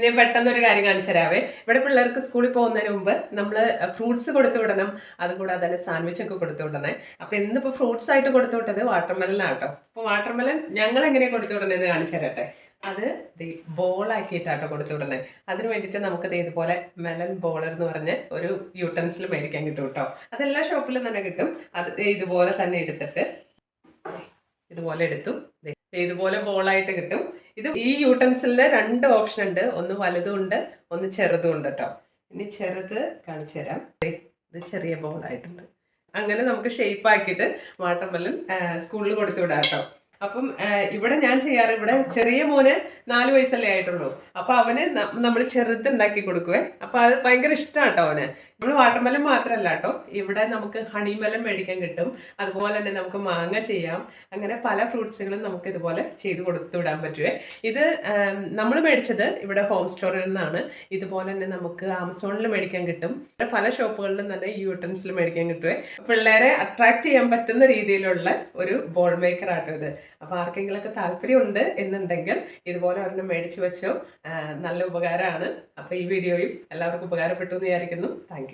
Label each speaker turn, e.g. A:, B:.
A: ഞാൻ പെട്ടെന്നൊരു കാര്യം കാണിച്ചു തരാവേ. ഇവിടെ പിള്ളേർക്ക് സ്കൂളിൽ പോകുന്നതിന് മുമ്പ് നമ്മൾ ഫ്രൂട്ട്സ് കൊടുത്തു വിടണം. അതുകൂടാതെ തന്നെ സാൻഡ്വിച്ച് ഒക്കെ കൊടുത്തു വിടണേ. അപ്പോൾ ഇന്നിപ്പോൾ ഫ്രൂട്ട്സ് ആയിട്ട് കൊടുത്തു വിട്ടത് വാട്ടർമെലനാട്ടോ. അപ്പോൾ വാട്ടർമെലൻ ഞങ്ങൾ എങ്ങനെയാണ് കൊടുത്തു വിടണേന്ന് കാണിച്ചു തരട്ടെ. അത് ബോളാക്കിയിട്ടാട്ടോ കൊടുത്തു വിടണേ. അതിന് വേണ്ടിയിട്ട് നമുക്ക് ഇതുപോലെ മെലൻ ബോളർ എന്ന് പറഞ്ഞ ഒരു യൂട്ടൻസിൽ മേടിക്കാൻ കിട്ടും കേട്ടോ. അതെല്ലാ ഷോപ്പിലും തന്നെ കിട്ടും. അത് ഇതുപോലെ തന്നെ എടുത്തിട്ട് ഇതുപോലെ എടുത്തു, ഇതുപോലെ ബോളായിട്ട് കിട്ടും. ഇത് ഈ യൂട്ടൻസിലിന് 2 ഓപ്ഷൻ ഉണ്ട്. ഒന്ന് വലുതും ഉണ്ട്, ഒന്ന് ചെറുതും ഉണ്ട് കേട്ടോ. ഇനി ചെറുത് കാണിച്ചു തരാം. ഇത് ചെറിയ ബോളായിട്ടുണ്ട്. അങ്ങനെ നമുക്ക് ഷേപ്പ് ആക്കിയിട്ട് വാട്ടർമെലൻ സ്കൂളിൽ കൊടുത്തു വിടാം കേട്ടോ. അപ്പം ഇവിടെ ഞാൻ ചെയ്യാറ്, ഇവിടെ ചെറിയ മോന് 4 വയസ്സല്ലേ ആയിട്ടുള്ളൂ. അപ്പോൾ അവന് നമ്മൾ ചെറുതുണ്ടാക്കി കൊടുക്കുവേ. അപ്പോൾ അത് ഭയങ്കര ഇഷ്ടമാണ് കേട്ടോ അവന്. നമ്മൾ വാട്ടർമെലൻ മാത്രമല്ല കേട്ടോ, ഇവിടെ നമുക്ക് ഹണിമെലൻ മേടിക്കാൻ കിട്ടും. അതുപോലെ തന്നെ നമുക്ക് മാങ്ങ ചെയ്യാം. അങ്ങനെ പല ഫ്രൂട്ട്സുകളും നമുക്ക് ഇതുപോലെ ചെയ്ത് കൊടുത്തു വിടാൻ പറ്റുവേ. ഇത് നമ്മൾ മേടിച്ചത് ഇവിടെ ഹോം സ്റ്റോറിൽ നിന്നാണ്. ഇതുപോലെ തന്നെ നമുക്ക് ആമസോണിൽ മേടിക്കാൻ കിട്ടും. പല ഷോപ്പുകളിലും തന്നെ ഈ യൂട്ടൻസിൽ മേടിക്കാൻ കിട്ടുവേ. പിള്ളേരെ അട്രാക്ട് ചെയ്യാൻ പറ്റുന്ന രീതിയിലുള്ള ഒരു ബോൾ മേക്കർ ആട്ടോ ഇത്. അപ്പോൾ ആർക്കെങ്കിലുമൊക്കെ താല്പര്യമുണ്ട് എന്നുണ്ടെങ്കിൽ ഇതുപോലെ ഒരെണ്ണം മേടിച്ച് വെച്ചോ. നല്ല ഉപകാരമാണ്. അപ്പോൾ ഈ വീഡിയോയും എല്ലാവർക്കും ഉപകാരപ്പെട്ടു എന്ന് വിചാരിക്കുന്നു. Thank you.